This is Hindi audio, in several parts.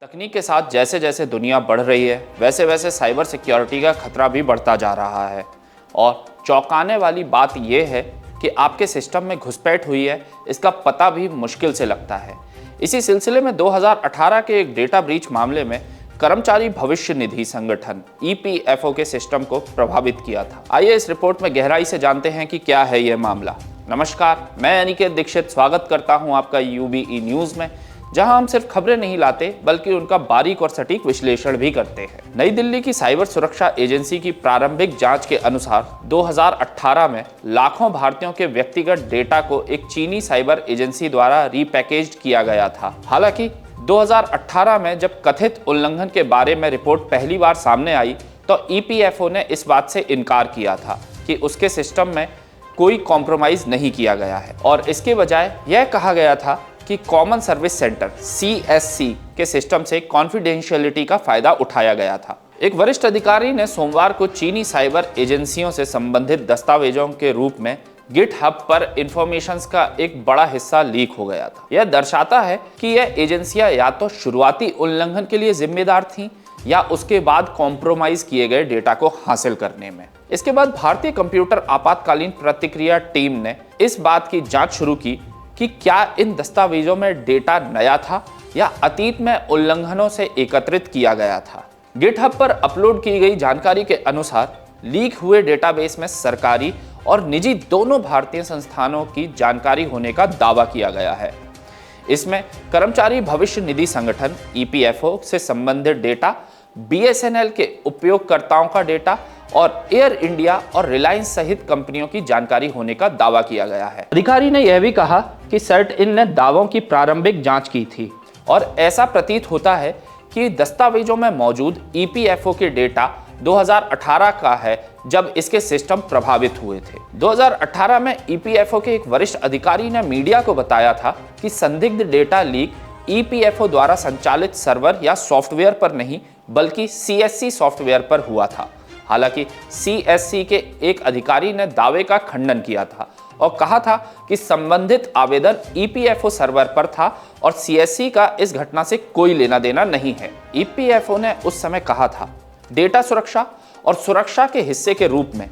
तकनीक के साथ जैसे जैसे दुनिया बढ़ रही है वैसे वैसे साइबर सिक्योरिटी का खतरा भी बढ़ता जा रहा है। और चौंकाने वाली बात यह है कि आपके सिस्टम में घुसपैठ हुई है, इसका पता भी मुश्किल से लगता है। इसी सिलसिले में 2018 के एक डेटा ब्रीच मामले में कर्मचारी भविष्य निधि संगठन EPFO के सिस्टम को प्रभावित किया था। आइए इस रिपोर्ट में गहराई से जानते हैं कि क्या है यह मामला। नमस्कार, मैं अनिकेत दीक्षित स्वागत करता हूं आपका UBE न्यूज़ में, जहां हम सिर्फ खबरें नहीं लाते बल्कि उनका बारीक और सटीक विश्लेषण भी करते हैं। नई दिल्ली की साइबर सुरक्षा एजेंसी की प्रारंभिक जांच के अनुसार 2018 में लाखों भारतीयों के व्यक्तिगत डेटा को एक चीनी साइबर एजेंसी द्वारा रीपैकेज्ड किया गया था। हालांकि 2018 में जब कथित उल्लंघन के बारे में रिपोर्ट पहली बार सामने आई तो EPFO ने इस बात से इनकार किया था कि उसके सिस्टम में कोई कॉम्प्रोमाइज नहीं किया गया है और इसके बजाय यह कहा गया था कि कॉमन सर्विस सेंटर CSC के सिस्टम से कॉन्फिडेंशियलिटी का फायदा उठाया गया था। एक वरिष्ठ अधिकारी ने सोमवार को चीनी साइबर एजेंसियों से संबंधित दस्तावेजों के रूप में GitHub पर इंफॉर्मेशंस का एक बड़ा हिस्सा लीक हो गया था। यह दर्शाता है कि यह एजेंसियां या तो शुरुआती उल्लंघन के लिए जिम्मेदार थीं या उसके बाद कॉम्प्रोमाइज किए गए डेटा को हासिल करने में। इसके बाद भारतीय कंप्यूटर आपातकालीन प्रतिक्रिया टीम ने इस बात की जांच शुरू की कि क्या इन दस्तावेजों में डेटा नया था या अतीत में उल्लंघनों से एकत्रित किया गया था। GitHub पर अपलोड की गई जानकारी के अनुसार लीक हुए डेटाबेस में सरकारी और निजी दोनों भारतीय संस्थानों की जानकारी होने का दावा किया गया है। इसमें कर्मचारी भविष्य निधि संगठन EPFO से संबंधित डेटा, BSNL के उपयोगकर्ताओं का डेटा और एयर इंडिया और रिलायंस सहित कंपनियों की जानकारी होने का दावा किया गया है। अधिकारी ने यह भी कहा कि CERT-इन ने दावों की प्रारंभिक जांच की थी और ऐसा प्रतीत होता है कि दस्तावेजों में मौजूद EPFO के डेटा 2018 का है जब इसके सिस्टम प्रभावित हुए थे। 2018 में EPFO के एक वरिष्ठ अधिकारी ने मीडिया को बताया था कि संदिग्ध डेटा लीक EPFO द्वारा संचालित सर्वर या सॉफ्टवेयर पर नहीं बल्कि CSC सॉफ्टवेयर पर हुआ था। हालांकि CSC के एक अधिकारी ने दावे का खंडन किया था और कहा था कि संबंधित आवेदन EPFO सर्वर पर था और CSC का इस घटना से कोई लेना देना नहीं है। EPFO ने उस समय कहा था, डेटा सुरक्षा और सुरक्षा के हिस्से के रूप में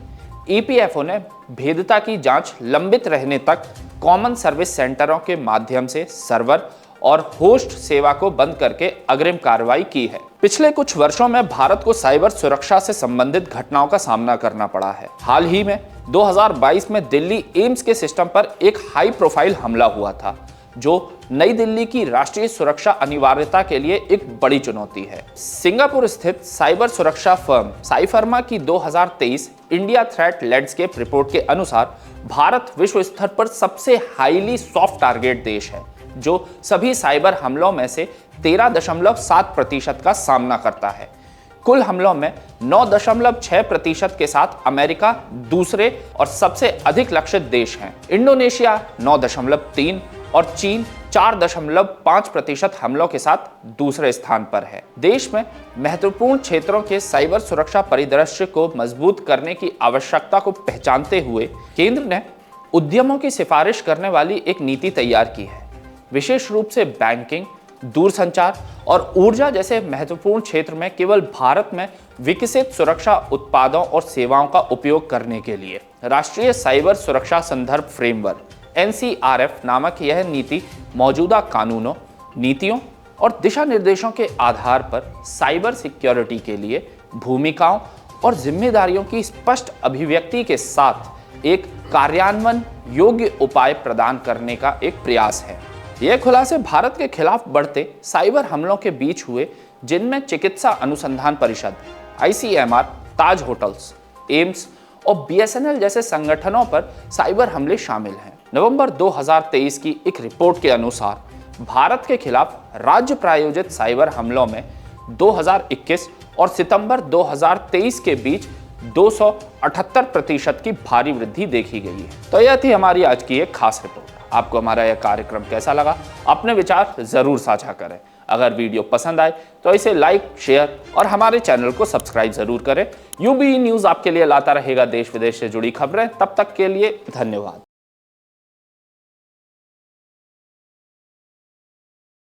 EPFO ने भेद्यता की जांच लंबित रहने तक कॉमन सर्विस सेंटरों के माध्यम से सर्वर और होस्ट सेवा को बंद करके अग्रिम कार्रवाई की है। पिछले कुछ वर्षों में भारत को साइबर सुरक्षा से संबंधित घटनाओं का सामना करना पड़ा है। हाल ही में 2022 में दिल्ली एम्स के सिस्टम पर एक हाई प्रोफाइल हमला हुआ था, जो नई दिल्ली की राष्ट्रीय सुरक्षा अनिवार्यता के लिए एक बड़ी चुनौती है। सिंगापुर स्थित साइबर सुरक्षा फर्म साइफर्मा की 2023 इंडिया थ्रेट लैंडस्केप रिपोर्ट के अनुसार भारत विश्व स्तर पर सबसे हाईली सॉफ्ट टारगेट देश है, जो सभी साइबर हमलों में से 13.7% का सामना करता है। कुल हमलों में 9.6% के साथ अमेरिका दूसरे और सबसे अधिक लक्षित देश हैं। इंडोनेशिया 9.3 और चीन 4.5% हमलों के साथ दूसरे स्थान पर है। देश में महत्वपूर्ण क्षेत्रों के साइबर सुरक्षा परिदृश्य को मजबूत करने की आवश्यकता को पहचानते हुए केंद्र ने उद्यमों की सिफारिश करने वाली एक नीति तैयार की है। विशेष रूप से बैंकिंग, दूरसंचार और ऊर्जा जैसे महत्वपूर्ण क्षेत्र में केवल भारत में विकसित सुरक्षा उत्पादों और सेवाओं का उपयोग करने के लिए राष्ट्रीय साइबर सुरक्षा संदर्भ फ्रेमवर्क NCRF नामक यह नीति मौजूदा कानूनों, नीतियों और दिशा निर्देशों के आधार पर साइबर सिक्योरिटी के लिए भूमिकाओं और जिम्मेदारियों की स्पष्ट अभिव्यक्ति के साथ एक कार्यान्वयन योग्य उपाय प्रदान करने का एक प्रयास है। यह खुलासे भारत के खिलाफ बढ़ते साइबर हमलों के बीच हुए, जिनमें चिकित्सा अनुसंधान परिषद ICMR, ताज होटल्स, एम्स और BSNL जैसे संगठनों पर साइबर हमले शामिल हैं। नवंबर 2023 की एक रिपोर्ट के अनुसार भारत के खिलाफ राज्य प्रायोजित साइबर हमलों में 2021 और सितंबर 2023 के बीच 278% की भारी वृद्धि देखी गई है। तो यह थी हमारी आज की एक खास रिपोर्ट। आपको हमारा यह कार्यक्रम कैसा लगा? अपने विचार जरूर साझा करें। अगर वीडियो पसंद आए तो इसे लाइक, शेयर और हमारे चैनल को सब्सक्राइब जरूर करें। UBE न्यूज़ आपके लिए लाता रहेगा देश विदेश से जुड़ी खबरें। तब तक के लिए धन्यवाद।